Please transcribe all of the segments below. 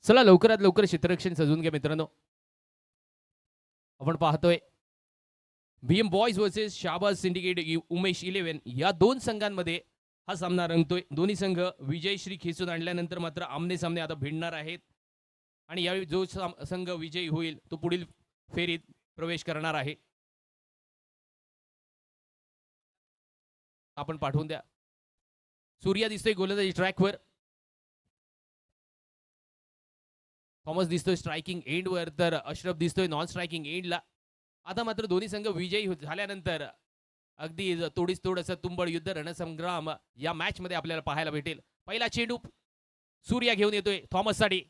चला लवकरात लवकर क्षेत्ररक्षण सजवून घ्या मित्रांनो. आपण पाहतोय BM boys versus Shahbaz syndicate Umesh 11 या दोन संघांमध्ये हा सामना रंगतोय. दोन्ही संघ विजयश्री खेचून आणल्यानंतर मात्र आमने सामने आता भिडणार आहेत आणि यावेळी जो संघ विजयी होईल तो पुढील फेरीत प्रवेश करणार आहे. आपण पाठवून द्या. सूर्या दिसतोय गोलंदाजी ट्रॅकवर, थॉमस दिसतोय स्ट्रायकिंग एंडवर, तर अशरफ दिसतोय नॉन स्ट्रायकिंग एंडला. आता मात्र दोन्ही संघ विजयी झाल्यानंतर अगदी तोडीस तोड असं तुंबळ युद्ध रणसंग्राम या मॅच मध्ये आपल्याला पाहायला भेटेल. पहिला चेंडू सूर्या घेऊन येतोय थॉमस साठी.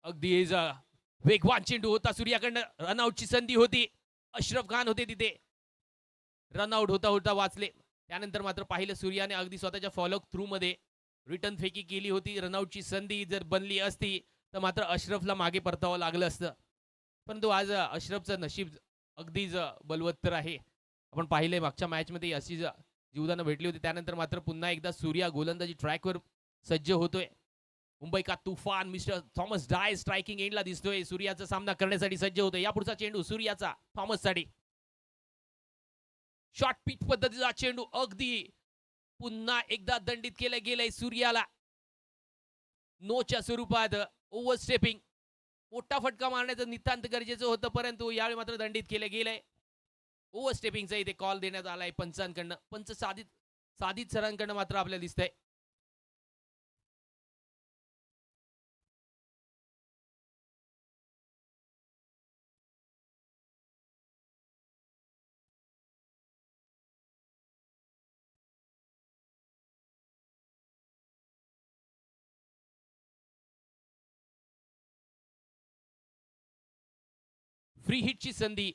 अगदी वेगवान चेंडू होता सूर्याकडनं. रनआउटची संधी होती. अशरफ खान होते तिथे. रनआउट होता होता वाचले. त्यानंतर मात्र पाहिलं सूर्याने अगदी स्वतःच्या फॉलो थ्रू मध्ये रिटर्न फेकी केली होती. रनआउटची संधी जर बनली असती तर मात्र अशरफला मागे परतावं लागलं असतं. परंतु आज अशरफचं नशीब अगदीच बलवत्तर आहे. आपण पाहिले मागच्या मॅचमध्ये अशी जीवदानं भेटली होती. त्यानंतर मात्र पुन्हा एकदा सूर्या गोलंदाजी ट्रॅकवर सज्ज होतोय. मुंबई का तुफान मिस्टर थॉमस डाय स्ट्रायकिंग एंडला दिसतोय. सूर्याचा सामना करण्यासाठी सज्ज होतोय. या पुढचा चेंडू सूर्याचा थॉमस साठी. शॉर्ट पिच पद्धतीचा चेंडू अगदी पुन्हा एकदा दंडित केलं गेलंय सूर्याला. नोच्या स्वरूपात ओव्हरस्टेपिंग. मोठा फटका मारण्याचं नितांत गरजेचं होतं, परंतु यावेळी मात्र दंडित केलं गेलंय. ओव्हरस्टेपिंगचा इथे कॉल देण्यात आलाय पंचांकडनं. पंच साधित सरांकडनं मात्र आपल्याला दिसतंय. फ्री हिटची संधी.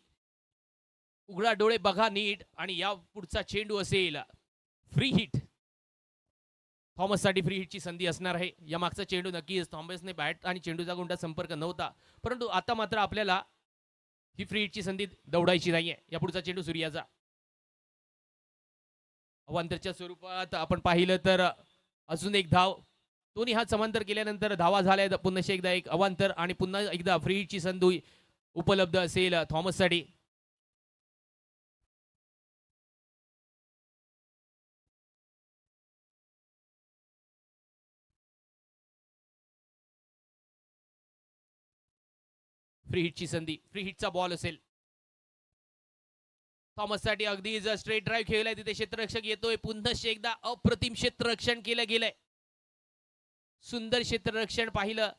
उघडा डोळे बघा नीट आणि या पुढचा चेंडू असेल फ्री हिट. थॉमस साठी फ्री हिटची संधी असणार आहे. या मागचा चेंडू नक्कीच थॉमसने बॅट आणि चेंडूचा कोणता संपर्क नव्हता, परंतु आता मात्र आपल्याला ही फ्री हिटची संधी दौडायची नाहीये. या पुढचा चेंडू सूर्याचा. अवांतरच्या स्वरूपात आपण पाहिलं तर अजून एक धाव. दोन्ही हात समांतर केल्यानंतर धावा झाल्या. पुन्हा एकदा एक अवांतर आणि पुन्हा एकदा फ्री हिटची संधी उपलब्ध असेल थॉमस साठी. फ्री हिटची संधी. फ्री हिटचा बॉल असेल थॉमस साठी. अगदी स्ट्रेट ड्राईव्ह खेळलाय तिथे. क्षेत्ररक्षक येतोय. पुन्हा एकदा अप्रतिम क्षेत्ररक्षण केलं गेलंय. सुंदर क्षेत्ररक्षण पाहिलं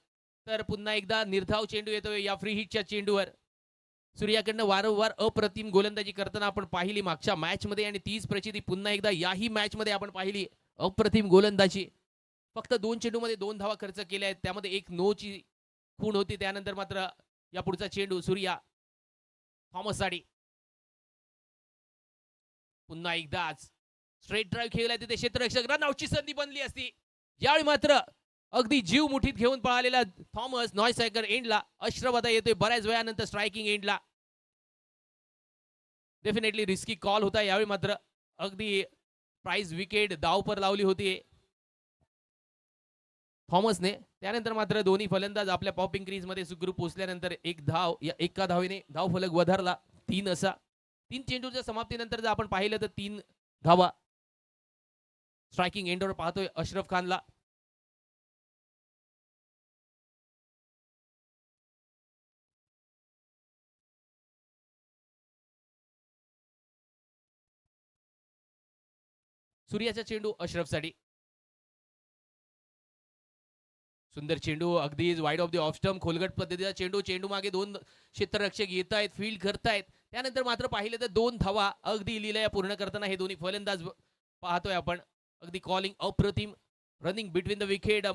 तर पुन्हा एकदा निर्धाव चेंडू येतोय या फ्री हिटच्या चेंडूवर. सूर्याकडनं वारंवार अप्रतिम गोलंदाजी करताना आपण पाहिली मागच्या मॅच मध्ये आणि तीच प्रचिती पुन्हा एकदा याही मॅच मध्ये आपण पाहिली. अप्रतिम गोलंदाजी. फक्त 2 चेंडूमध्ये 2 धावा खर्च केल्या आहेत. त्यामध्ये एक नोची खूण होती. त्यानंतर मात्र या पुढचा चेंडू सूर्या थॉमस साठी. पुन्हा एकदाच स्ट्रेट ड्राईव्ह खेळलाय तिथे. क्षेत्ररक्षक. रनआउटची संधी बनली असती. यावेळी मात्र अगदी जीव मुठीत घेऊन पळालेला थॉमस नॉय सायकर एंडला. अशरफ आता येतोय बऱ्याच वेळानंतर स्ट्रायकिंग एंडला. डेफिनेटली रिस्की कॉल होता. यावेळी मात्र अगदी प्राइज विकेट धावपर लावली होती थॉमसने. त्यानंतर मात्र दोन्ही फलंदाज आपल्या पॉपिंग क्रीज मध्ये सुखरूप पोहोचल्यानंतर एक धाव या एका धावेने धाव फलक वधारला 3 असा. 3 चेंडूच्या समाप्तीनंतर जर आपण पाहिलं तर 3 धावा. स्ट्रायकिंग एंडवर पाहतोय अशरफ खानला. सूर्याचा चेंडू अशरफ साठी. सुंदर चेंडू. अगदीच wide off the off stump. खोलगट पद्धतीचा चेंडू. चेंडू मागे 2 क्षेत्ररक्षक येत आहेत, फील्ड करतायत. त्यानंतर मात्र पाहिलं तर 2 धावा अगदी लिलया पूर्ण करताना हे दोन्ही फलंदाज पाहतोय आपण. अगदी कॉलिंग अप्रतिम. Running between the wicket.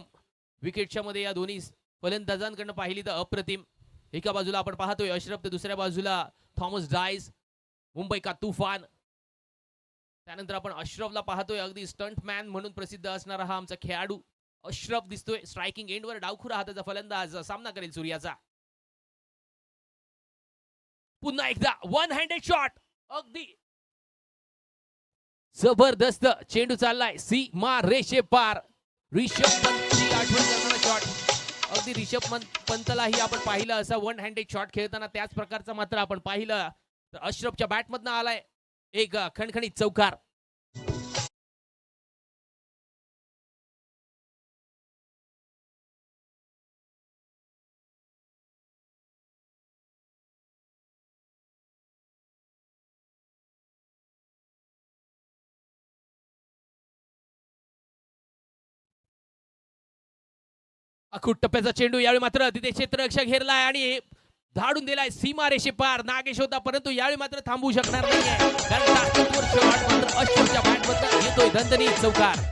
विकेटच्या मध्ये या दोन्ही फलंदाजांकडनं पाहिली तर अप्रतिम. एका बाजूला आपण पाहतोय अशरफ तर दुसऱ्या बाजूला थॉमस डायस मुंबई का तुफान. त्यानंतर आपण अशरफला पाहतोय. अगदी स्टंट मॅन म्हणून प्रसिद्ध असणारा हा आमचा खेळाडू अशरफ दिसतोय. स्ट्रायकिंग एंडवर डावखुरा हाताचा फलंदाज सामना करेल सूर्याचा. पुन्हा एकदा वन हँडेड शॉट. अगदी जबरदस्त चेंडू चाललाय सीमा रेषे पार. रिषभ पंतची आठवण करणारा शॉट. अगदी रिषभ पंतलाही आपण पाहिलं असा वन हँडेड शॉट खेळताना त्याच प्रकारचा मात्र आपण पाहिलं तर अश्रफच्या बॅटमधनं आलाय एक खणखणीत चौकार. अखूट टप्प्याचा चेंडू यावेळी मात्र तिथे क्षेत्ररक्षक घेरलाय आणि धाडून दिलाय सीमा रेषे पार. नागेश होता परंतु यावेळी मात्र थांबवू शकणार नाहीये कारण ताकदवर शॉट मात्र अश्विनच्या बॅटमधून येतोय दणदणीत चौकार.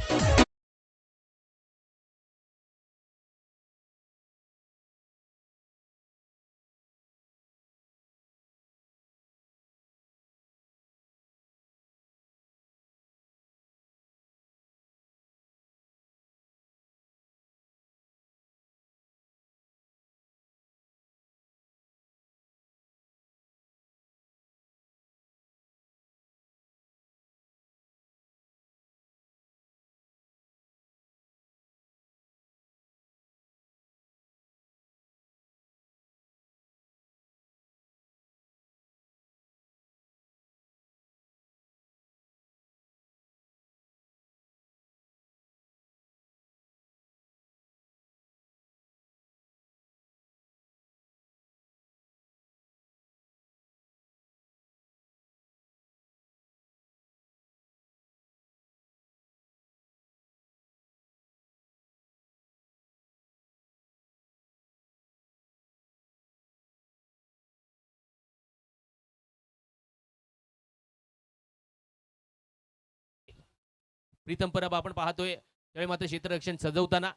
प्रीतम परब आपण पाहतोय त्यावेळी मात्र क्षेत्ररक्षण सजवताना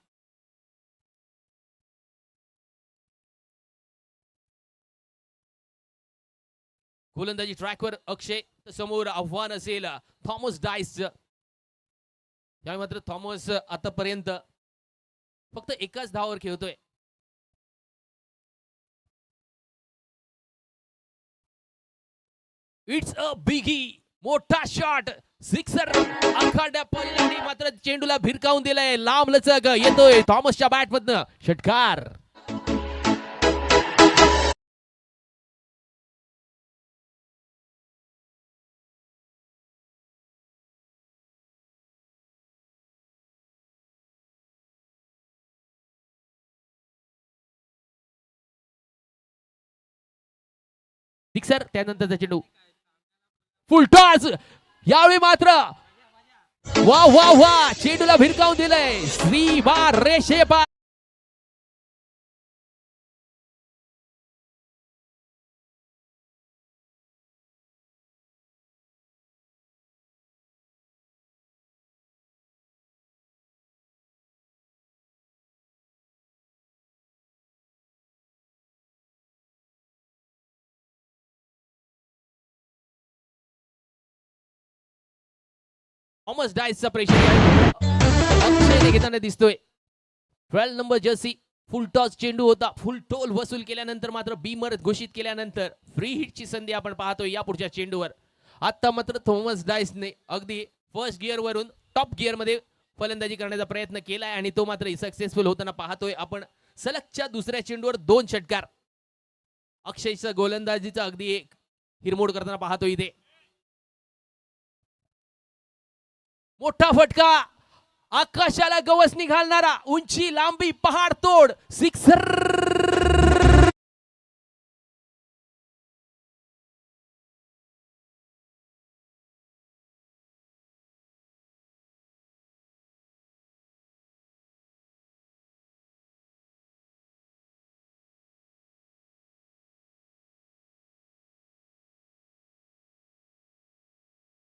गोलंदाजी ट्रॅकवर अक्षय समोर आव्हान असेल थॉमस डायस. त्यावेळी मात्र थॉमस आतापर्यंत फक्त एकाच धावावर खेळतोय. इट्स अ बिगी मोठा शॉट सिक्सर आखाड्या पल्ल्याने मात्र चेंडूला भिरकावून दिलाय लांब लचक येतोय थॉमसच्या बॅटमधनं षटकार. सिक्सर त्यानंतरचा चेंडू फुल टॉस. यावेळी मात्र वा वा वा चेंडूला भिरकावून दिलंय सीमा रेषे पार. थॉमस डायसचा प्रेशर अक्षयने घेताना दिसतोय. 12 नंबर जर्सी फुल टॉस चेंडू होता फुल टोल वसूल केल्यानंतर मात्र बीमर घोषित केल्यानंतर फ्री हिटची संधी आपण पाहतोय या पुढच्या चेंडूवर. आता मात्र थॉमस डायसने अगदी फर्स्ट गिअर वरून टॉप गिअर मध्ये फलंदाजी करण्याचा प्रयत्न केलाय आणि तो मात्र सक्सेसफुल होताना पाहतोय आपण. सलगच्या दुसऱ्या चेंडूवर 2 षटकार. अक्षयचा गोलंदाजीचा अगदी एक हिरमोड करताना पाहतोय इथे. मोठा फटका आकाशाला गवसणी घालणारा उंची लांबी पहाड तोड सिक्सर.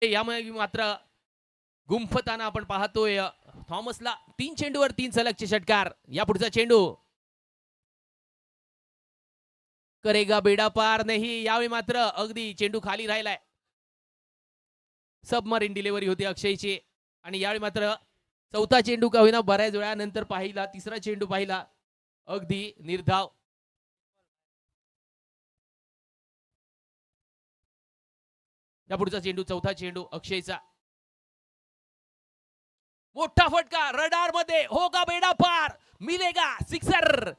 यामुळे मात्र गुंफताना आपण पाहतोय थॉमसला 3 चेंडूवर 3 सलगचे षटकार. या पुढचा चेंडू करेगा बेडा पार नाही. यावेळी मात्र अगदी चेंडू खाली राहिलाय. सबमरीन डिलिव्हरी होती अक्षयची आणि यावेळी मात्र चौथा चेंडू का होईना बऱ्याच वेळानंतर पाहिला तिसरा चेंडू पाहिला अगदी निर्धाव. या पुढचा चेंडू चौथा चेंडू अक्षयचा मोठा फटका रडार मध्ये, होगा बेडा पार, मिलेगा सिक्सर.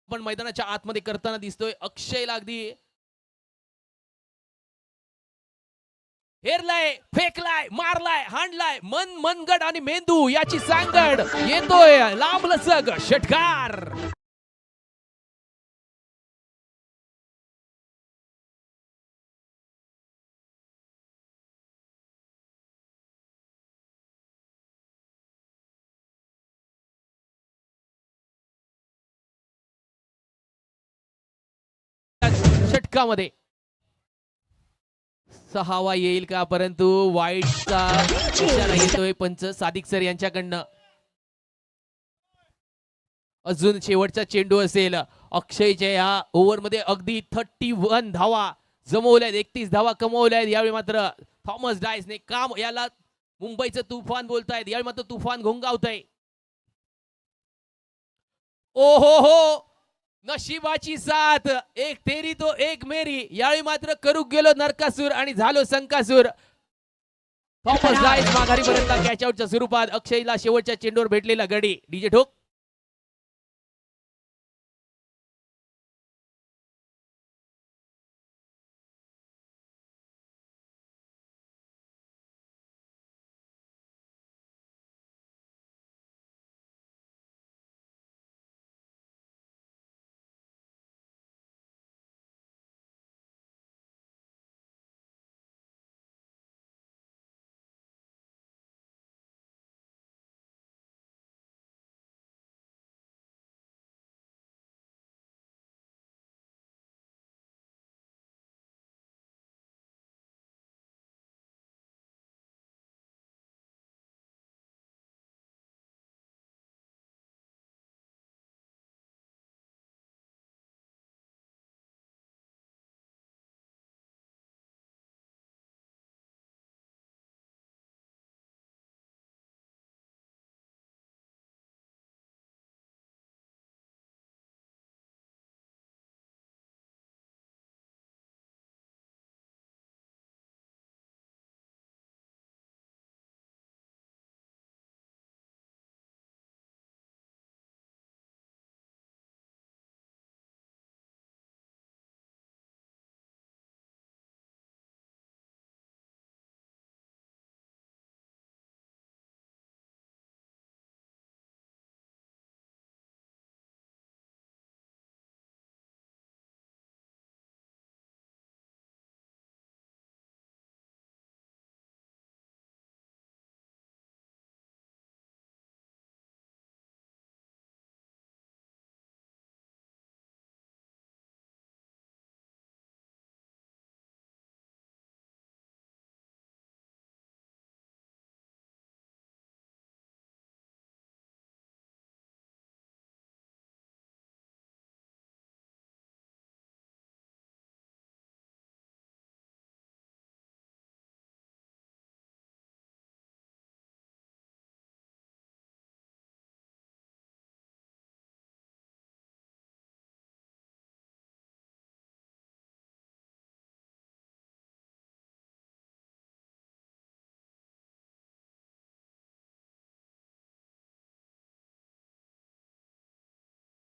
पण मैदानाच्या आतमध्ये करताना दिसतोय अक्षयला अगदी हेरलाय, फेकलाय, मारलाय, हाणलाय, मनगड आणि मेंदू याची सांगड येतोय लांबलचक षटकार. षटकामध्ये 6वा येईल का, परंतु वाईटचा इशारा येतोय पंच सादिक सर यांच्याकडनं. अजून शेवटचा चेंडू असेल अक्षयच्या या ओव्हरमध्ये. अगदी 31 धावा जमवल्यात, 31 धावा कमवल्यात. यावेळी मात्र थॉमस डायसने काम, याला मुंबईचं तुफान बोलतायत, यावेळी मात्र तुफान घोंगावतंय. ओ हो हो, नशिबाची साथ, एक तेरी तो एक मेरी. यावेळी मात्र करू गेलो नरकासूर आणि झालो संकासूर. थॉमस डायस माघारी परतला कॅच आउटच्या स्वरूपात. अक्षयला शेवटच्या चेंडूवर भेटलेला गडी. डीजे ठोक.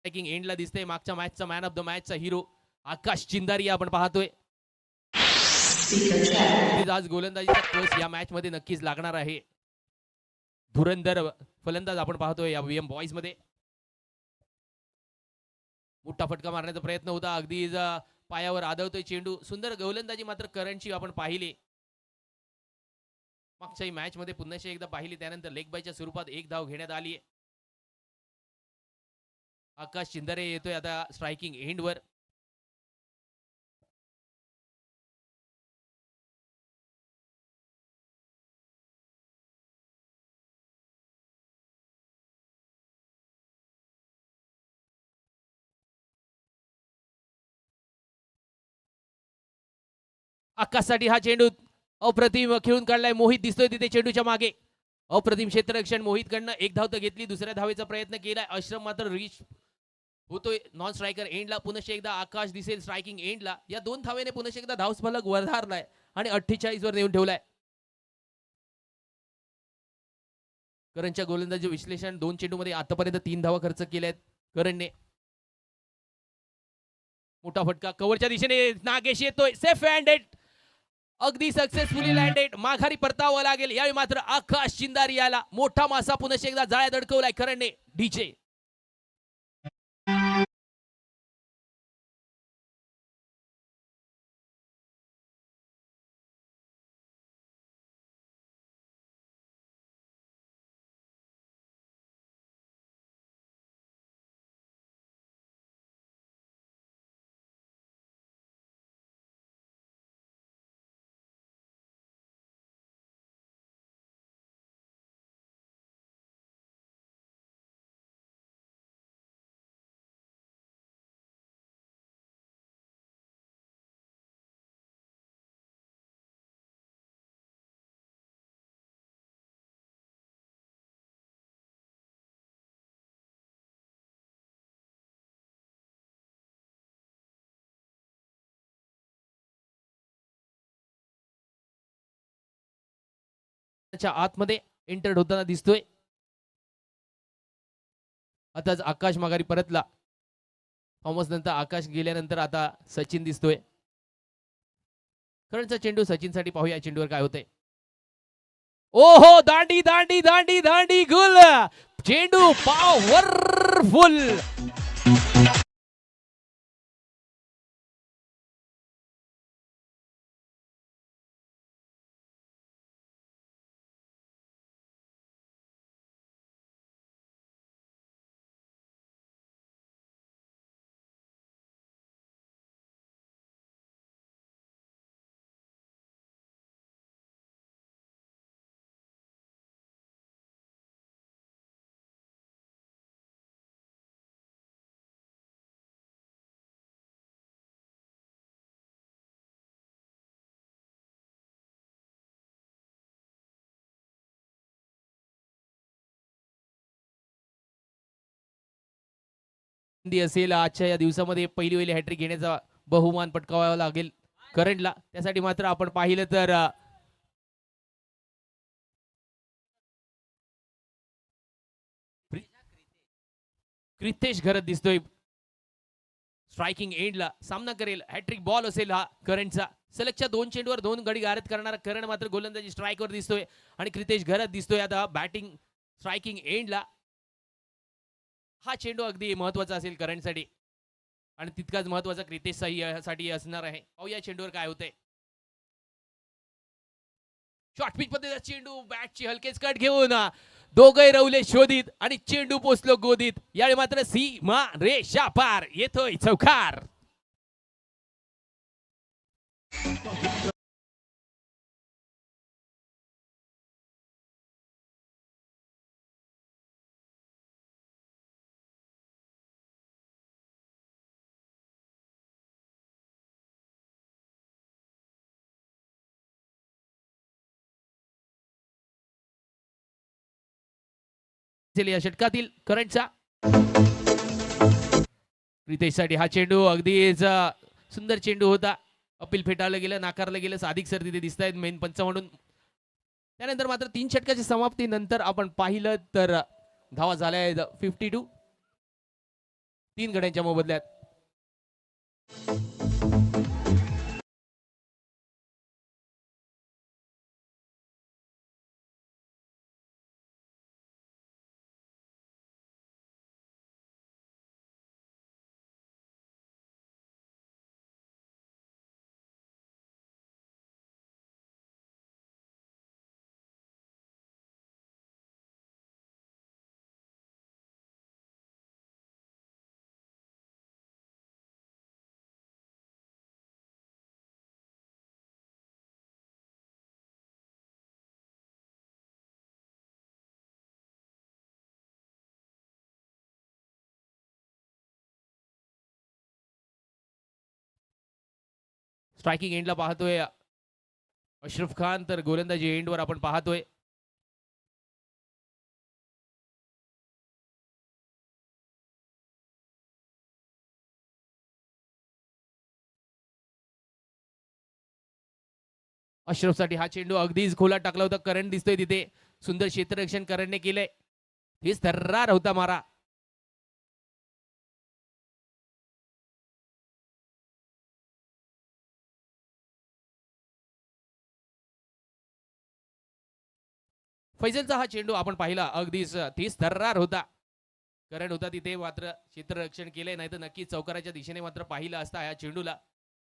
एंडला दिसतंय मागच्या मॅचचा मॅन ऑफ द मॅचचा हिरो आकाश चिंदारी आपण पाहतोय. आज गोलंदाजीचा कस या मॅच मध्ये नक्कीच लागणार आहे. धुरंधर फलंदाज आपण पाहतोय या VM बॉईज मध्ये. मोठा फटका मारण्याचा प्रयत्न होता, अगदी पायावर आदळतोय चेंडू. सुंदर गोलंदाजी मात्र करणची आपण पाहिली मागच्या मॅच मध्ये, पुन्हा एकदा पाहिली. त्यानंतर लेग बायच्या स्वरूपात एक धाव घेण्यात आली. आकाश चिंदारे येतोय आता स्ट्रायकिंग एंडवर. आकाशसाठी हा चेंडू अप्रतिम खेळून काढलाय. मोहित दिसतोय तिथे चेंडूच्या मागे. अप्रतिम क्षेत्ररक्षण मोहित कडनं. एक धाव तर घेतली. दुसऱ्या धावेचा प्रयत्न केलाय. अश्रम मात्र रीच होतोय नॉन स्ट्रायकर एंडला. पुन्हा एकदा आकाश दिसेल स्ट्रायकिंग एंडला. या 2 धावेने पुन्हा एकदा धावफलक वधारलाय आणि 48 वर नेऊन ठेवलाय. करणच्या गोलंदाजी विश्लेषण. 2 चेंडूमध्ये आतापर्यंत 3 धावा खर्च केल्यात करणने. मोठा फटका कव्हरच्या दिशेने नागेश येतोय. Safe handed. अगदी सक्सेसफुली लँडेड. माघारी परतावं लागेल. यावेळी मात्र आकाश चिंदारी याला मोठा मासा पुन्हा एकदा जाळ्यात अडकवलाय करणने. डीजे आतमध्ये एंटर्ड होताना दिसतोय. आताच आकाश माघारी परतला. थॉमस नंतर आकाश गेल्यानंतर आता सचिन दिसतोय. करणचा चेंडू सचिनसाठी पाहूया चेंडूवर काय होतंय. ओहो दांडी दांडी दांडी दांडी गुल. चेंडू पॉवरफुल. असेल आजच्या या दिवसामध्ये पहिली हॅट्रिक घेण्याचा बहुमान पटकावावा लागेल करंटला. त्यासाठी मात्र आपण पाहिलं तर क्रितेश घरत दिसतोय. स्ट्रायकिंग एंडला सामना करेल. हॅट्रिक बॉल असेल हा करंटचा. सलगच्या 2 चेंडूवर 2 गडी गारद करणारा करण मात्र गोलंदाजी स्ट्राईकवर दिसतोय आणि क्रितेश घरत दिसतोय आता बॅटिंग स्ट्रायकिंग एंडला. हा चेंडू अगदी महत्वाचा असेल करंटसाठी आणि तितकाच महत्वाचा क्रितेश साठी असणार आहे. पाहूया चेंडूवर काय होतंय. शॉर्ट पिच पद्धतीचा चेंडू. बॅटची हलकेच कट घेऊन दोघे रवले शोधित आणि चेंडू पोचलो गोदीत. यावेळी मात्र सीमा रेषा पार. येतोय चौकार. या षटकातील करंटचा. रितेशसाठी हा चेंडू अगदीच सुंदर चेंडू होता. अपील फेटाळलं गेलं, नाकारलं गेलं. सादिक सर तिथे दिसत आहेत मेन पंच म्हणून. त्यानंतर मात्र 3 षटकाच्या समाप्तीनंतर आपण पाहिलं तर धावा झाल्या आहेत 52. 3 गड्यांच्या मोबदल्यात. स्ट्रायकिंग एंडला पाहतोय अशरफ खान तर गोलंदाजी एंडवर आपण पाहतोय. अशरफसाठी हा चेंडू अगदीच खोला टाकला होता. करंट दिसतोय तिथे. सुंदर क्षेत्ररक्षण करंटने केलंय. हेच थर्रार होता मारा. फैजलचा हा चेंडू आपण पाहिला अगदीच तीच थर्रार होता. करंट होता तिथे मात्र क्षेत्ररक्षण केलंय, नाही तर नक्की चौकाराच्या दिशेने मात्र पाहिलं असता या चेंडूला.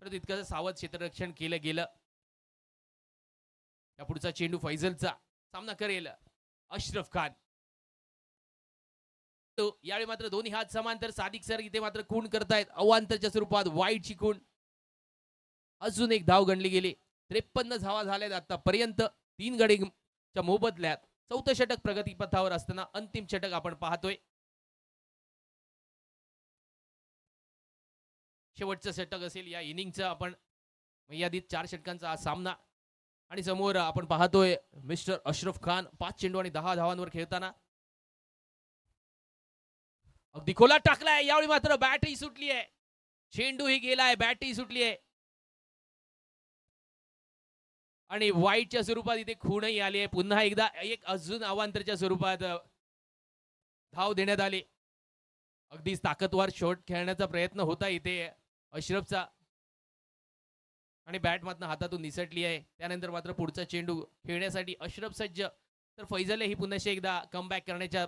तर तितकं सावध क्षेत्ररक्षण केलं गेलं. या पुढचा चेंडू फैजलचा सामना करेल अशरफ खान. यावेळी मात्र दोन्ही हात समांतर सादिक सर इथे मात्र खूण करतायत अवांतरच्या स्वरूपात वाईटची खूण. अजून एक धाव गणली गेली. 53 धावा झाल्यात आतापर्यंत 3 गडीच्या मोबदल्यात. चौथं षटक प्रगतीपथावर असताना अंतिम षटक आपण पाहतोय. शेवटचं षटक असेल या इनिंगचं. आपण मर्यादित 4 षटकांचा हा सामना आणि समोर आपण पाहतोय मिस्टर अशरफ खान 5 चेंडू आणि 10 धावांवर खेळताना. अगदी खोला टाकलाय. यावेळी मात्र बॅटही सुटली आहे. चेंडूही गेलाय, बॅटही सुटली आहे आणि वाईटच्या स्वरूपात इथे खूणही आली आहे. पुन्हा एकदा एक अजून अवांतरच्या स्वरूपात धाव देण्यात आली. अगदीच ताकदवार शॉट खेळण्याचा प्रयत्न होता इथे अशरफचा आणि बॅट मात्र हातातून निसटली आहे. त्यानंतर मात्र पुढचा चेंडू खेळण्यासाठी अशरफ सज्ज. तर फैजल ही पुन्हा एकदा कमबॅक करण्याच्या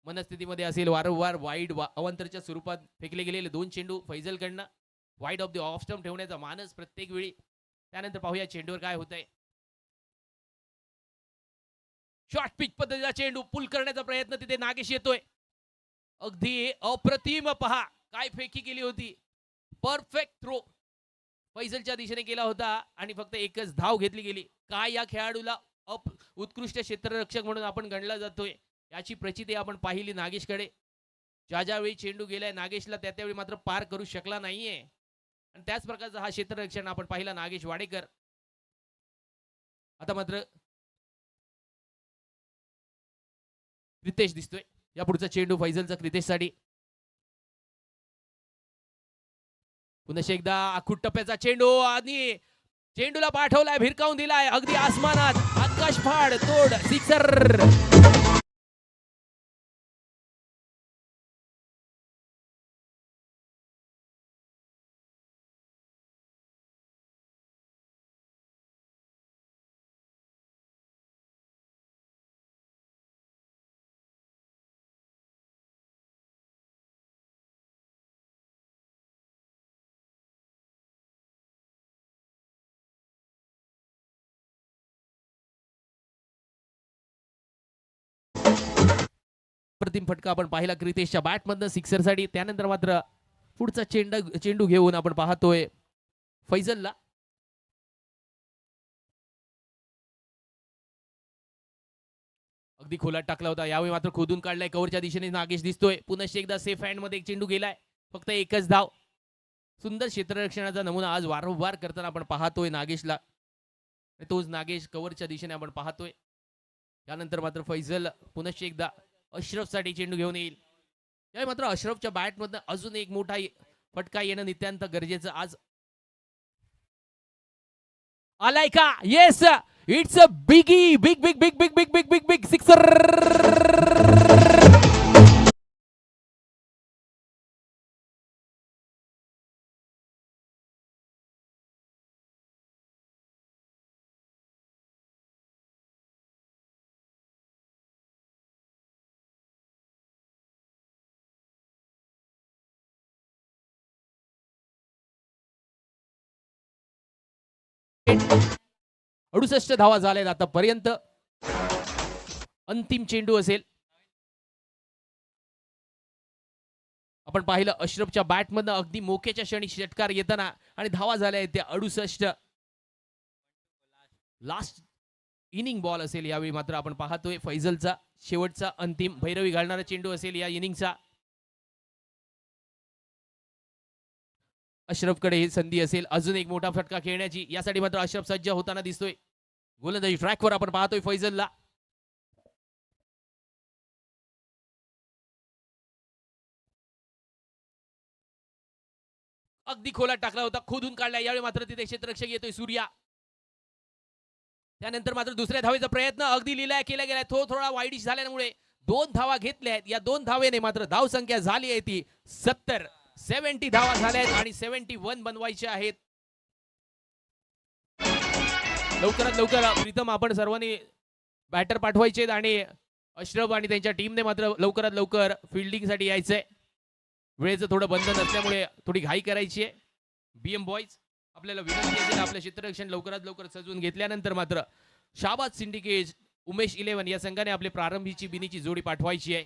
मनस्थितीमध्ये असेल. वारंवार वाईड अवांतरच्या स्वरूपात फेकले गेलेले 2 चेंडू फैजलकडनं wide off the off stump ठेवण्याचा मानस प्रत्येक वेळी. त्यानंतर पाहूया चेंडूवर काय होतंय. शॉर्ट पिच पद्धतीचा चेंडू पुल करण्याचा प्रयत्न तिथे नागेश येतोय. अगदी अप्रतिम पहा काय फेकी केली होती. परफेक्ट थ्रो फैजलच्या दिशेने केला होता आणि फक्त एकच धाव घेतली गेली. काय या खेळाडूला उत्कृष्ट क्षेत्ररक्षक म्हणून आपण गणला जातोय याची प्रचिती आपण पाहिली नागेशकडे. ज्यावेळी चेंडू गेलाय नागेशला त्यावेळी मात्र पार करू शकला नाहीये आणि त्याच प्रकारचा हा क्षेत्ररक्षण आपण पाहिला नागेश वाडेकर. आता मात्र क्रितेश दिसतोय. या पुढचा चेंडू फैजलचा क्रितेशसाठी. पुन्हा एकदा आखूट टप्प्याचा चेंडू आणि चेंडूला पाठवलाय, भिरकावून दिलाय अगदी आसमानात. आकाश फाड तोड सिक्सर. प्रतिम फटका आपण पाहिला क्रितेशच्या बॅट मधनं सिक्सरसाठी. त्यानंतर मात्र पुढचा चेंडू घेऊन आपण पाहतोय फैजलला. अगदी खोलात टाकला होता. यावेळी मात्र खोदून काढलाय कव्हरच्या दिशेने नागेश दिसतोय. पुन्हा एकदा सेफ हँड मध्ये एक चेंडू गेलाय. फक्त एकच धाव. सुंदर क्षेत्ररक्षणाचा नमुना आज वारंवार करताना आपण पाहतोय नागेशला. तोच नागेश कव्हरच्या दिशेने आपण पाहतोय. त्यानंतर मात्र फैजल पुन्हा एकदा अशरफ साठी चेंडू घेऊन येईल. यावेळी मात्र अशरफच्या बॅट मधनं अजून एक मोठा फटका येणं नित्यांत गरजेचं आज. आलाय का? Yes, it's a biggie big big big big big big big big sixer. अडुसष्ट धावा झाल्यात आतापर्यंत. अंतिम चेंडू असेल. आपण पाहिलं अशरफच्या बॅटमधनं अगदी मोक्याच्या क्षणी षटकार येताना आणि धावा झाल्या त्या 68. लास्ट इनिंग बॉल असेल यावेळी मात्र आपण पाहतोय फैजलचा शेवटचा अंतिम भैरवी घालणारा चेंडू असेल या इनिंगचा. अशरफकडे ही संधी असेल अजून एक मोठा फटका खेळण्याची. यासाठी मात्र अशरफ सज्ज होताना दिसतोय. गोलंदाजी ट्रॅकवर आपण पाहतोय फैजलला. अगदी खोलात टाकला होता, खोदून काढला. यावेळी मात्र तिथे क्षेत्ररक्षक येतोय सूर्या. त्यानंतर मात्र दुसऱ्या धावेचा प्रयत्न अगदी लिलाय केला गेलाय. थोडा वाईडिश झाल्यामुळे 2 धावा घेतल्या आहेत. या 2 धावेने मात्र धाव संख्या झाली आहे ती 70 धावा झाल्या आहेत आणि 71 बनवायचे आहेत. लवकरात लवकर प्रीतम आपण सर्वांनी बॅटर पाठवायचे आणि अश्रफ आणि त्यांच्या टीमने मात्र लवकरात लवकर फिल्डिंगसाठी यायचंय. वेळेचं थोडं बंधन असल्यामुळे थोडी घाई करायची आहे. बीएम बॉयज आपल्याला विनंती असेल आपलं क्षेत्ररक्षण लवकरात लवकर सजवून घेतल्यानंतर मात्र शाबाद सिंडिकेट उमेश 11 या संघाने आपली प्रारंभीची बिनीची जोडी पाठवायची आहे.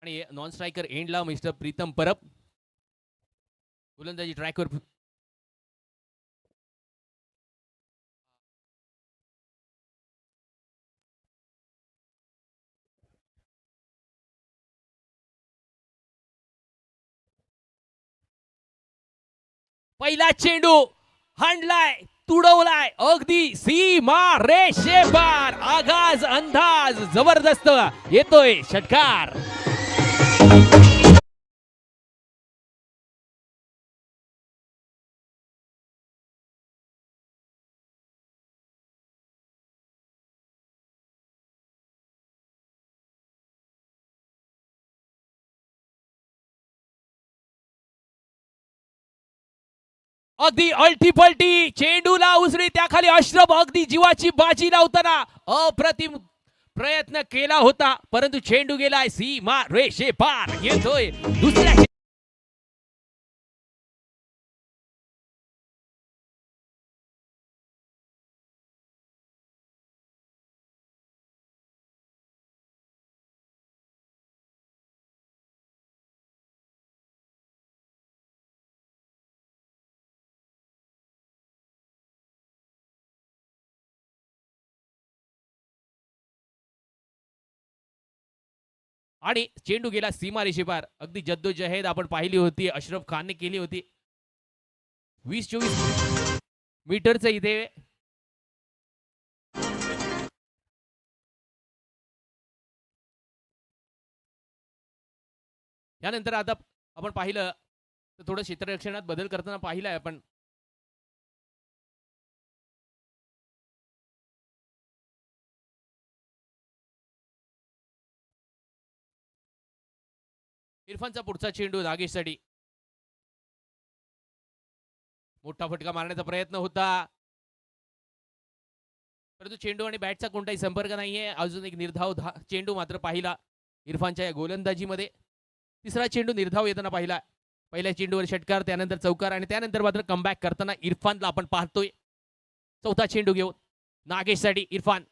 आणि नॉन स्ट्रायकर एंडला मिस्टर प्रीतम परब. गोलंदाजी ट्रॅकवर पहिला चेंडू हाणलाय, तुडवलाय अगदी सीमा रेषेपार. आगाज अंदाज जबरदस्त येतोय षटकार. अगदी अल्टी चेंडूला उसळी त्याखाली अश्रफ अगदी जीवाची बाजी लावताना अप्रतिम प्रयत्न केला होता, परंतु चेंडू गेलाय सीमा रेषे पार. येतोय दुसऱ्या आणि चेंडू गेला सीमारेषे पार. अगदी जद्दोजहद आपण पाहिली होती, अशरफ खानने केली होती. 20-24 मीटरचं इथे यानंतर आता आपण पाहिलं तर थोडं क्षेत्ररक्षणात बदल करताना पाहिलंय आपण. इरफानचा पुढचा चेंडू नागेशसाठी. मोठा फटका मारण्याचा प्रयत्न होता, परंतु चेंडू आणि बॅटचा कोणताही संपर्क नाहीये. अजून एक निर्धाव चेंडू मात्र पाहिला इरफानच्या या गोलंदाजीमध्ये. तिसरा चेंडू निर्धाव येताना पाहिला. पहिल्या चेंडूवर षटकार, त्यानंतर चौकार आणि त्यानंतर मात्र कमबॅक करताना इरफानला आपण पाहतोय. चौथा चेंडू घेऊन नागेशसाठी इरफान.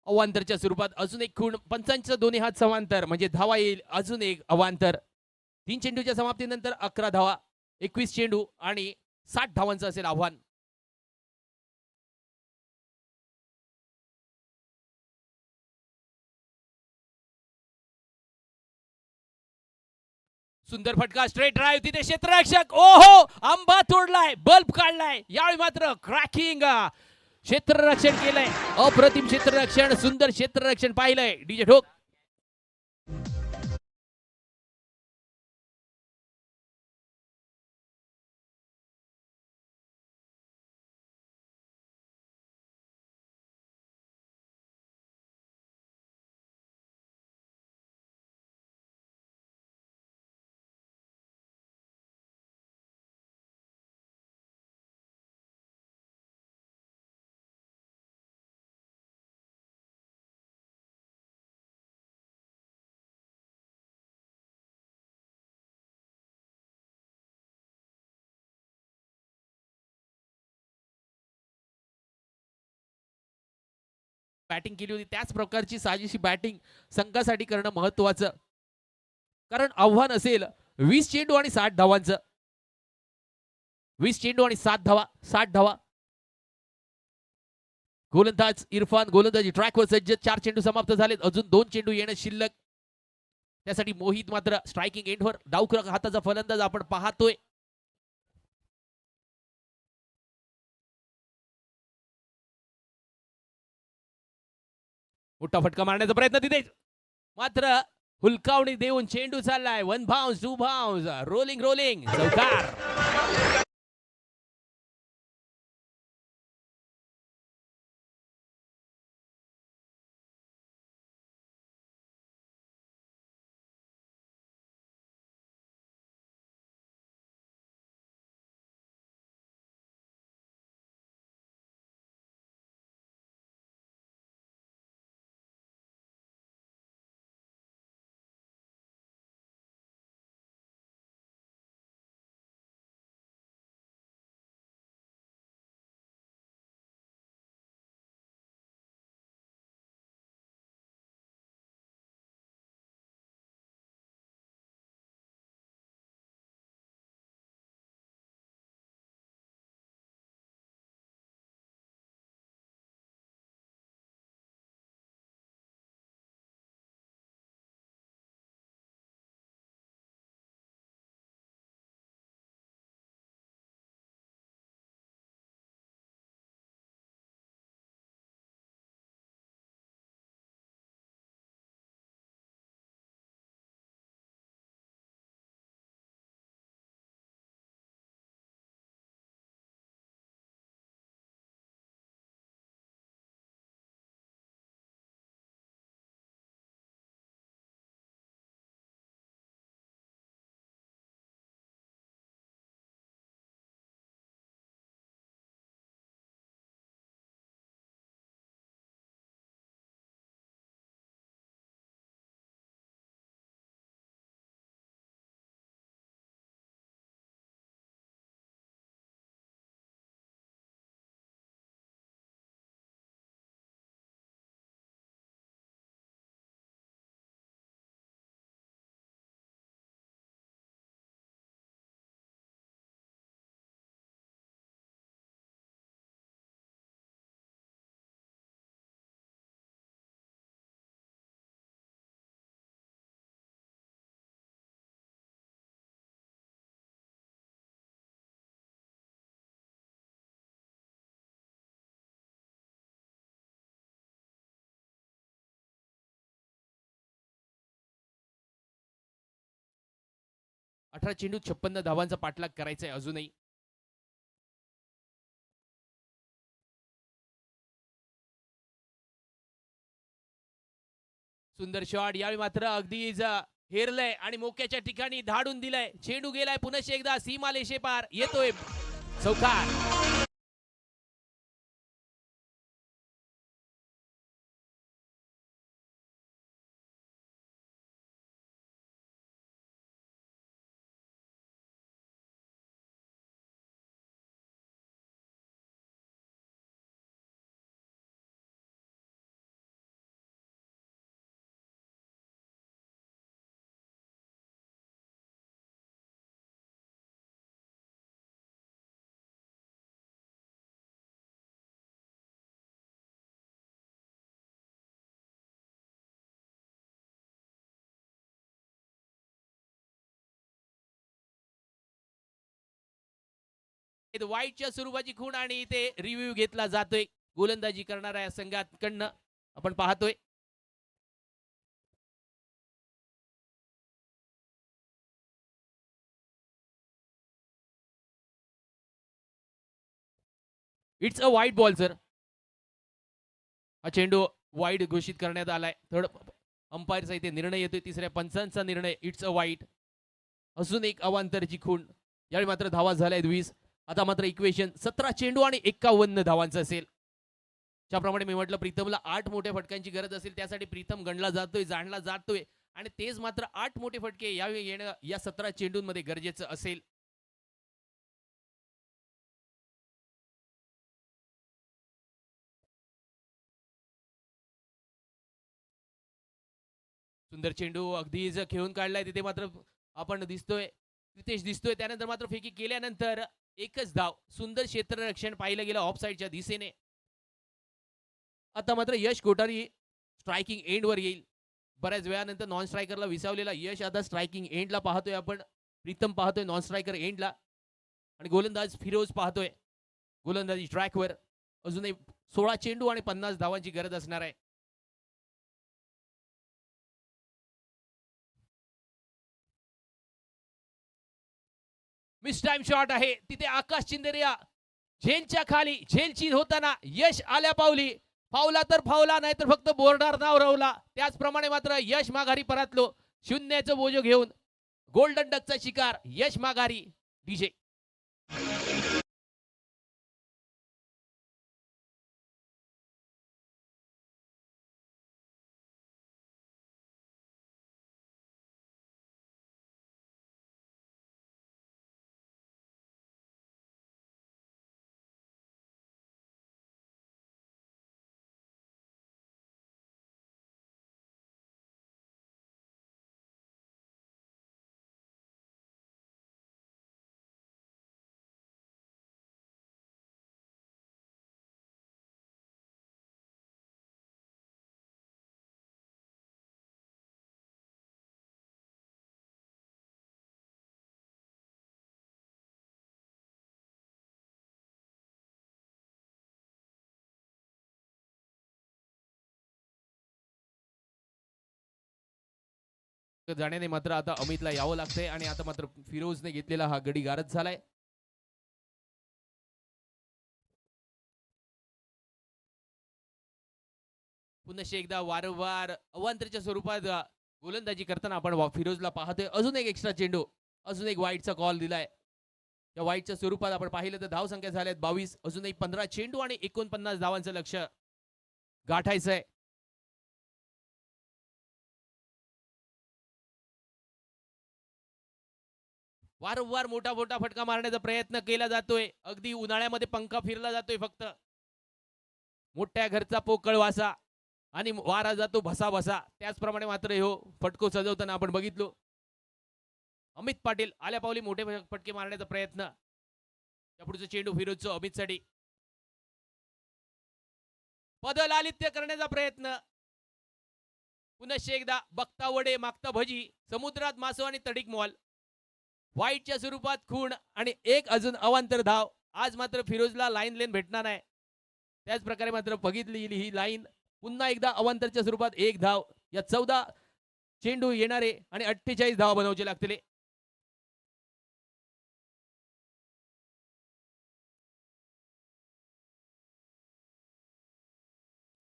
अवांतरच्या स्वरूपात अजून एक खूण. पंचांचं दोन्ही हात समांतर म्हणजे धावा येईल. अजून एक अवांतर. 3 चेंडूच्या समाप्तीनंतर 11 धावा. 21 चेंडू आणि 60 धावांचं असेल आव्हान. सुंदर फटका, स्ट्रेट ड्राईव्ह, तिथे क्षेत्ररक्षक ओहो आंबा तोडलाय, बल्ब काढलाय. यावेळी मात्र क्रॅकिंग क्षेत्ररक्षण केलंय. अप्रतिम क्षेत्ररक्षण, सुंदर क्षेत्ररक्षण पाहिलंय. डीजे ठोक. बॅटिंग केली होती त्याच प्रकारची साजेशी बॅटिंग संघासाठी करणं महत्वाचं, कारण आव्हान असेल 20 चेंडू आणि 60 धावांचं. 20 चेंडू आणि 7 धावा, 60 धावा. गोलंदाज इरफान गोलंदाजी ट्रॅकवर सज्ज. 4 चेंडू समाप्त झालेत, अजून 2 चेंडू येणं शिल्लक. त्यासाठी मोहित मात्र स्ट्रायकिंग एंडवर. डावखुरा हाताचा फलंदाज आपण पाहतोय. मोठा फटका मारण्याचा प्रयत्न तिथे मात्र हुलकावणी देऊन चेंडू चाललाय. 1 बाउन्स 2 बाउन्स, रोलिंग रोलिंग, चौकार. 18 चेंडू 56 धावांचा पाठलाग करायचा आहे अजूनही. सुंदर शॉट यावेळी मात्र अगदीच हेरलंय आणि मोक्याच्या ठिकाणी धाडून दिलाय. चेंडू गेलाय पुनश्च एकदा सीमालेशे पार येतोय चौकार. वाईटच्या स्वरूपाची खूण आणि इथे रिव्ह्यू घेतला जातोय गोलंदाजी करणाऱ्या संघाकडनं आपण पाहतोय. इट्स अ वाईट बॉल सर. हा चेंडू वाईट घोषित करण्यात आलाय. थर्ड अंपायरचा इथे निर्णय येतोय. तिसऱ्या पंचांचा निर्णय इट्स अ वाईट. अजून एक अवांतरची खूण. यावेळी मात्र धावा झाल्या 20. आता मात्र इक्वेशन 17 चेंडू आणि 51 धावांचं असेल. ज्याप्रमाणे मी म्हटलं प्रीतमला 8 मोठ्या फटक्यांची गरज असेल त्यासाठी प्रीतम गणला जातोय जाणला जातोय आणि तेच मात्र 8 मोठे फटके यावेळी येणं या 17 चेंडूंमध्ये गरजेचं असेल. सुंदर चेंडू अगदीच खेळून काढलाय. तिथे मात्र आपण दिसतोय रितेश दिसतोय. त्यानंतर मात्र फेकी केल्यानंतर एकच धाव. सुंदर क्षेत्ररक्षण पाहिलं गेलं ऑफ साईडच्या दिशेने. आता मात्र यश कोठारी स्ट्रायकिंग एंडवर येईल. बऱ्याच वेळानंतर नॉन स्ट्रायकरला विसावलेला यश आता स्ट्रायकिंग एंडला पाहतोय आपण. प्रीतम पाहतोय नॉन स्ट्रायकर एंडला आणि गोलंदाज फिरोज पाहतोय गोलंदाजी ट्रॅकवर. अजूनही 16 चेंडू आणि 50 धावांची गरज असणार आहे. मिस टाइम शॉट आहे तिथे आकाश चिंदेरिया झेलच्या खाली झेलची होताना यश आल्या पावली. फावला तर फावला नाही तर फक्त बोर्डार नाव रवला. त्याचप्रमाणे मात्र यश माघारी परतलो. शून्याचं बोजो घेऊन गोल्डन डकचा शिकार यश माघारी. डीजे जाण्याने मात्र आता अमितला यावं लागतंय आणि आता मात्र फिरोजने घेतलेला हा गडी गारद झालाय. पुन्हा एकदा वारंवार अवांतरच्या स्वरूपात गोलंदाजी करताना आपण फिरोजला पाहतोय. अजून एक एक्स्ट्रा चेंडू. अजून एक वाईटचा कॉल दिलाय. या वाईटच्या स्वरूपात आपण पाहिलं तर धाव संख्या झाल्यात 22. अजून एक 15 चेंडू आणि 49 धावांचं लक्ष गाठायचंय. वारंवार मोठा मोठा फटका मारण्याचा प्रयत्न केला जातोय. अगदी उन्हाळ्यामध्ये पंखा फिरला जातोय फक्त. मोठ्या घरचा पोकळ वासा आणि वारा जातो भसा भसा. त्याचप्रमाणे मात्र हो फटको सजवताना आपण बघितलो. अमित पाटील आल्या पावली मोठे फटके मारण्याचा प्रयत्न. त्या पुढचं चेंडू फिरोजचं अमितसाठी. बदलालित्य करण्याचा प्रयत्न. पुनश्च एकदा बघता वडे मागता भजी. समुद्रात मासो आणि तडीक मॉल. वाईटच्या स्वरूपात खूण आणि एक अजून अवांतर धाव. आज मात्र फिरोजला लाईन लेन भेटणार नाही. त्याच प्रकारे मात्र बघितली ही लाईन. पुन्हा एकदा अवांतरच्या स्वरूपात एक धाव. या 14 चेंडू येणारे आणि 48 धावा बनवायचे लागतील.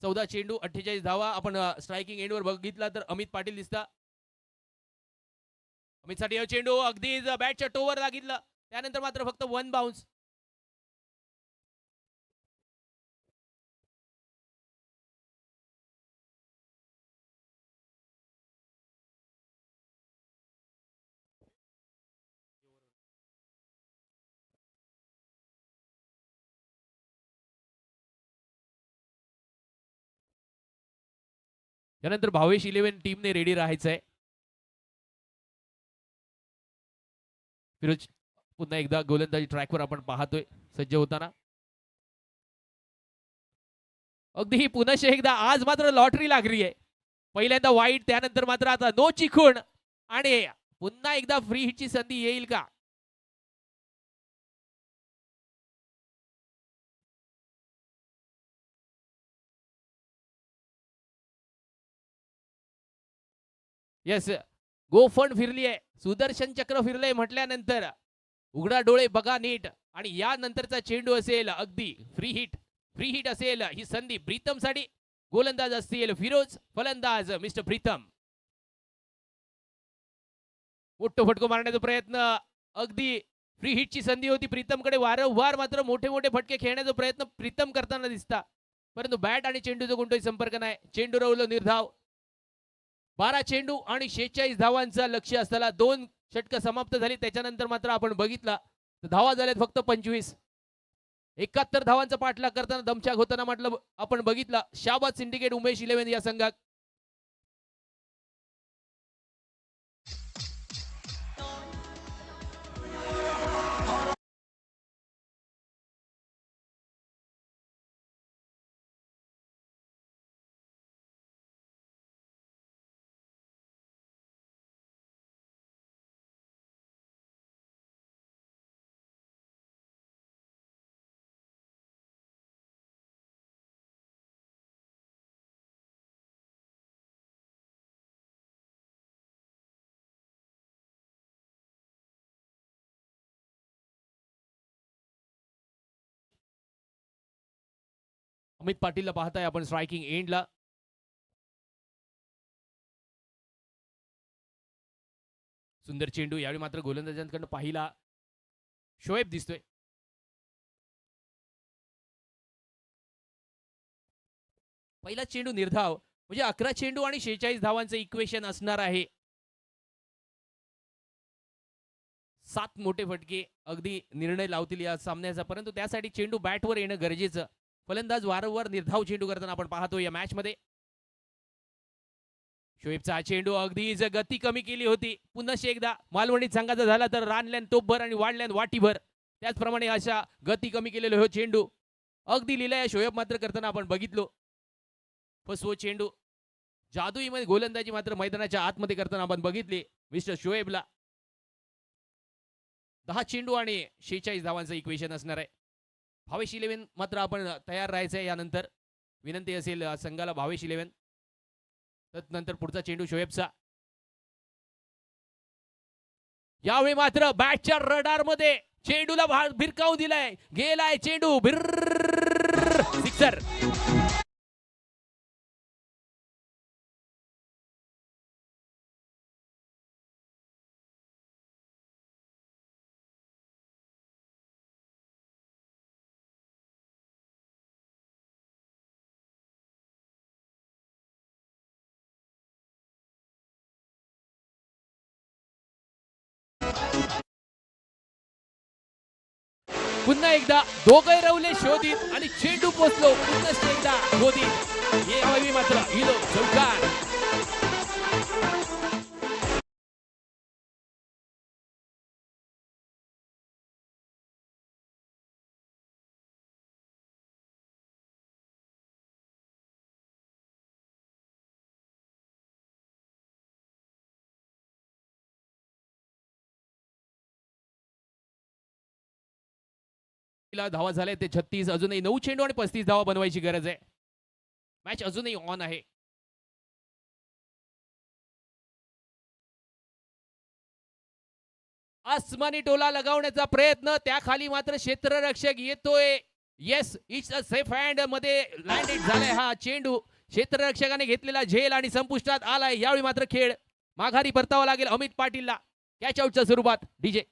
14 चेंडू 48 धावा. आपण स्ट्रायकिंग एंडवर बघितला तर अमित पाटील दिसता. अमितसाठी हा चेंडू अगदीच बॅटच्या टोवर लागितलं. त्यानंतर मात्र फक्त 1 बाउन्स. त्यानंतर भावेश 11 टीमने रेडी राहायचंय. फिरोज पुन्हा एकदा गोलंदाजी ट्रॅकवर आपण पाहतोय सज्ज होताना. अगदी ही पुन्हा एकदा आज मात्र लॉटरी लागली आहे. पहिल्यांदा वाईट, त्यानंतर मात्र आता नो चिखून आणि पुन्हा एकदा फ्री हिटची संधी येईल का? येस, गोफंड फिरली आहे, सुदर्शन चक्र फिरलंय म्हटल्यानंतर उघडा डोळे बघा नीट. आणि यानंतरचा चेंडू असेल अगदी फ्री हिट. फ्री हिट असेल ही संधी प्रीतम साठी. गोलंदाज असतील फिरोज, फलंदाज मिस्टर प्रीतम. मोठं फटको मारण्याचा प्रयत्न. अगदी फ्री हिटची संधी होती प्रीतमकडे. वारंवार मात्र मोठे मोठे फटके खेळण्याचा प्रयत्न प्रीतम करताना दिसता, परंतु बॅट आणि चेंडूचा कोणताही संपर्क नाही. चेंडू रवलं निर्धाव. 12 चेंडू आणि 46 धावांचा लक्ष्य असताना 2 षटक समाप्त झाली. त्याच्यानंतर मात्र आपण बघितला तर धावा झाल्यात फक्त 25. 71 धावांचा पाठलाग करताना दमछाक होताना म्हटलं आपण बघितला शाबाद सिंडिकेट उमेश 11 या संघात. अमित पाटीलला पाहताय आपण स्ट्रायकिंग एंडला. सुंदर चेंडू. यावेळी मात्र गोलंदाजांकडून पाहिला शोएब दिसतोय. पहिला चेंडू निर्धाव, म्हणजे 11 चेंडू आणि 46 धावांचं इक्वेशन असणार आहे. 7 मोठे फटके अगदी निर्णय लावतील या सामन्याचा, परंतु त्यासाठी चेंडू बॅटवर येणं गरजेचं. फलंदाज वारंवार निर्धाव चेंडू करताना आपण पाहतो या मॅच मध्ये. शोएबचा चेंडू अगदीच गती कमी केली होती. पुन्हा एकदा मालवणी संघाचा झाला तर रानल्यान तोपभर आणि वाढल्यान वाटीभर. त्याचप्रमाणे अशा गती कमी केलेला हो चेंडू अगदी लिहिलाय शोएब मात्र करताना आपण बघितलो. फसवो चेंडू. जादुई मध्ये गोलंदाजी मात्र मैदानाच्या आतमध्ये करताना आपण बघितले मिस्टर शोएबला. 10 चेंडू आणि 46 धावांचं इक्वेशन असणार आहे. भावेश 11 मात्र आपण तयार राहायचंय. यानंतर विनंती असेल संघाला भावेश 11. त्यानंतर पुढचा चेंडू शोएबचा. यावेळी मात्र बॅटच्या रडार मध्ये चेंडूला भिरकावून दिलाय. गेलाय चेंडू भिर सिक्सर. पुन्हा एकदा दोघे रवले शोधित आणि चेंडू पोचलो पुन्हा एकदा शोधित. यावेळी मात्र हिलो चौकार. धावा झाले ते 36. अजूनही 9 चेंडू आणि 35 धावा बनवायची गरज आहे. मॅच अजूनही ऑन आहे. आसमानी टोला लगावण्याचा प्रयत्न. त्याखाली मात्र क्षेत्ररक्षक येतोय. Yes, it's a safe hand मध्ये लँडेड झालाय हा चेंडू. क्षेत्ररक्षकाने घेतलेला झेल आणि संपुष्टात आलाय. यावेळी मात्र खेळ माघारी परतावा लागेल अमित पाटीलला कॅच आउटच्या स्वरूपात. डीजे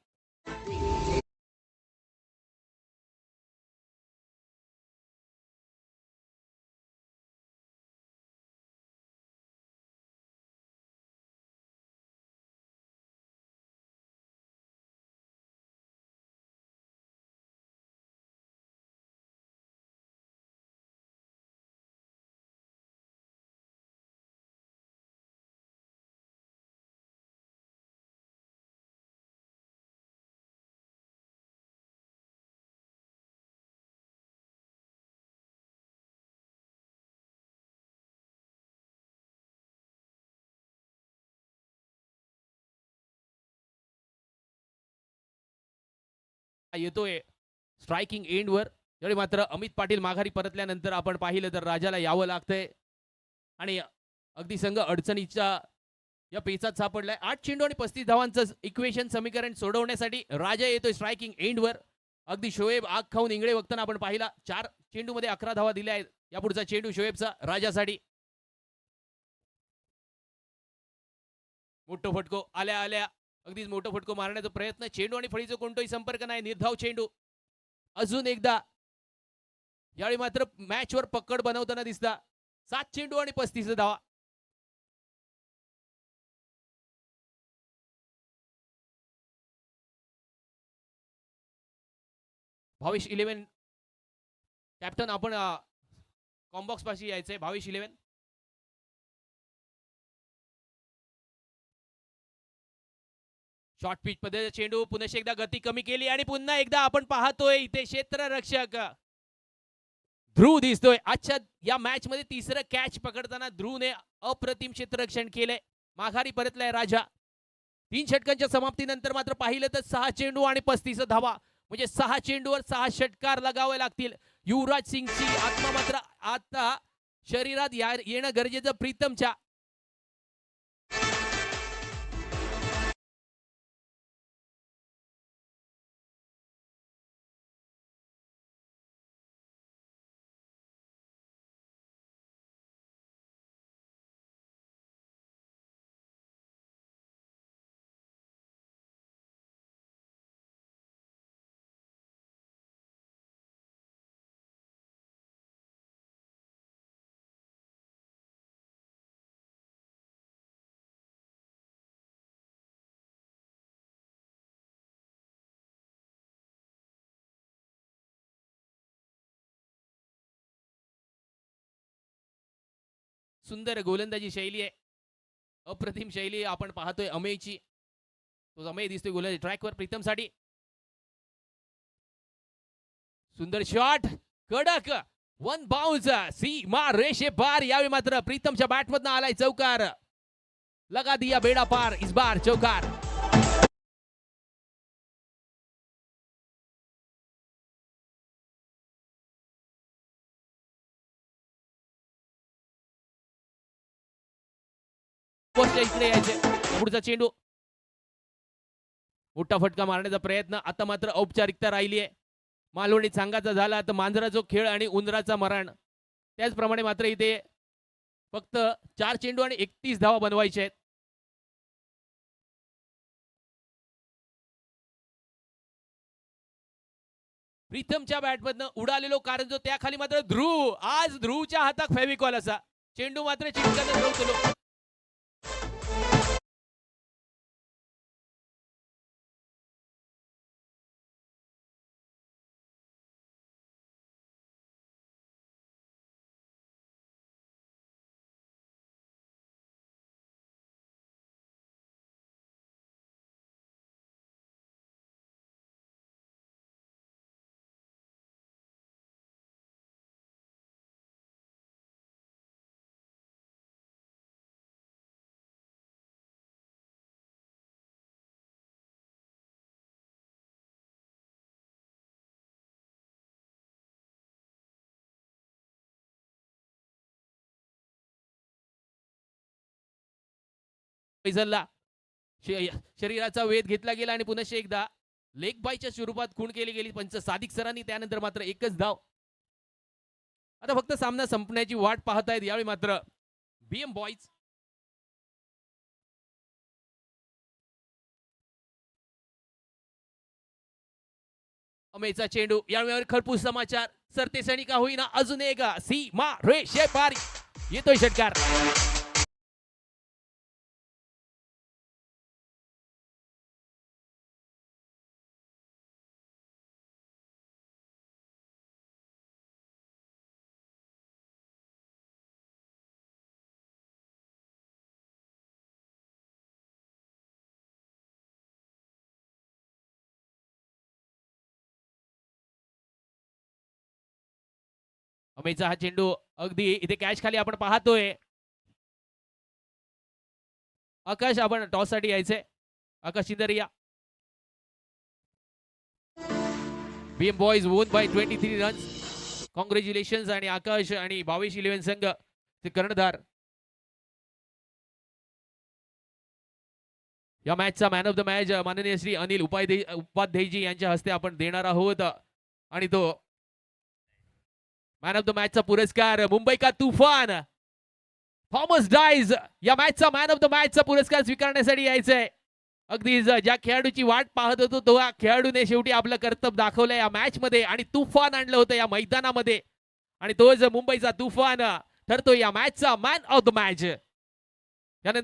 येतोय स्ट्रायकिंग एंडवर. यावेळी मात्र अमित पाटील माघारी परतल्यानंतर आपण पाहिलं तर राजाला यावं लागतंय आणि अगदी संघ अडचणीच्या या पेचात सापडलाय. 8 चेंडू आणि 35 धावांचं इक्वेशन समीकरण सोडवण्यासाठी राजा येतोय स्ट्रायकिंग एंडवर. अगदी शोएब आग खाऊन इंगळे बघताना आपण पाहिला. 4 चेंडूमध्ये 11 धावा दिल्या आहेत. या पुढचा चेंडू शोएबचा राजासाठी. मोठं फटको आल्या आल्या अगदीच मोठं फटको मारण्याचा प्रयत्न. चेंडू आणि फळीचा कोणताही संपर्क नाही. निर्धाव चेंडू. अजून एकदा यावेळी मात्र मॅचवर पकड बनवताना दिसता. 7 चेंडू आणि 35 धावा. भावेश 11 कॅप्टन आपण कॉम्बॉक्स पाशी यायचंय. भावेश 11 शॉर्ट पिच मध्ये चेंडू पुन्हा एकदा गती कमी केली आणि पुन्हा एकदा आपण पाहतोय इथे क्षेत्ररक्षक ध्रुव दिसतोय. आजच्या या मॅच मध्ये तिसरं कॅच पकडताना ध्रुवने अप्रतिम क्षेत्ररक्षण केलंय. माघारी परतलाय राजा. 3 षटकांच्या समाप्तीनंतर मात्र पाहिलं तर 6 चेंडू आणि 35 धावा म्हणजे 6 चेंडूवर 6 षटकार लगावे लागतील. युवराज सिंगची आत्मा मात्र आता शरीरात येणं गरजेचं प्रीतमच्या. सुंदर गोलंदाजी शैली आहे. अप्रतिम शैली आपण पाहतोय अमेयची. तो अमेय दिसतोय गोलंदाजी ट्रॅकवर प्रीतमसाठी. सुंदर शॉट. कडक वन बाउन्स सीमा रेषे पार. यावेळी मात्र प्रीतमच्या बॅटमधनं आलाय चौकार. लगा दिया बेडा पार. इस बार चौकार. इकडे यायचे. पुढचा चेंडू. मोठा फटका मारण्याचा प्रयत्न. आता मात्र औपचारिकता राहिली आहे. मालवणीत सांगायचा झाला तर मांजराचा खेळ आणि उंदराचा मरण. त्याचप्रमाणे मात्र इथे फक्त 4 चेंडू आणि 31 धावा बनवायचे आहेत. प्रीतमच्या बॅटमधनं उडालेलो कारण जो त्याखाली मात्र ध्रुव. आज ध्रुवच्या हातात फेविकॉल असा. चेंडू मात्र चिटकत ध्रुव. फैझलला शरीराचा वेध घेतला गेला आणि पुन्हा एकदा लेग बायच्या स्वरूपात खूण केली गेली पंच सादिक सरांनी. त्यानंतर मात्र एकच धाव. आता फक्त सामना संपण्याची वाट पाहत आहेत यावेळी मात्र बीएम बॉईज. अमेचा चेंडू यावेळी खरपूस समाचार सरते सैनिक का होईना अजून एक सीमा रेषे पार येतोय षटकार. अमेचा हा चेंडू अगदी इथे कॅच खाली आपण पाहतोय. आकाश आपण टॉस साठी यायचंय. आकाश चिंदरिया. बीएम बॉयज वोन बाय 23 रन्स. कॉंग्रॅच्युलेशन्स. आणि आकाश आणि 22-11 संघ ते कर्णधार. या मॅचचा मॅन ऑफ द मॅच माननीय श्री अनिल उपाध्यायजी यांच्या हस्ते आपण देणार आहोत. आणि तो मॅन ऑफ द मॅचचा पुरस्कार मुंबई का तुफान थॉमस डायज या मॅचचा मॅन ऑफ द मॅचचा पुरस्कार स्वीकारण्यासाठी यायचंय. अगदी ज्या खेळाडूची वाट पाहत होतो तो खेळाडूने शेवटी आपलं कर्तव्य दाखवलं या मॅच मध्ये आणि तुफान आणलं होतं या मैदानामध्ये. आणि तोच मुंबईचा तुफान ठरतो या मॅचचा मॅन ऑफ द मॅच. त्यानंतर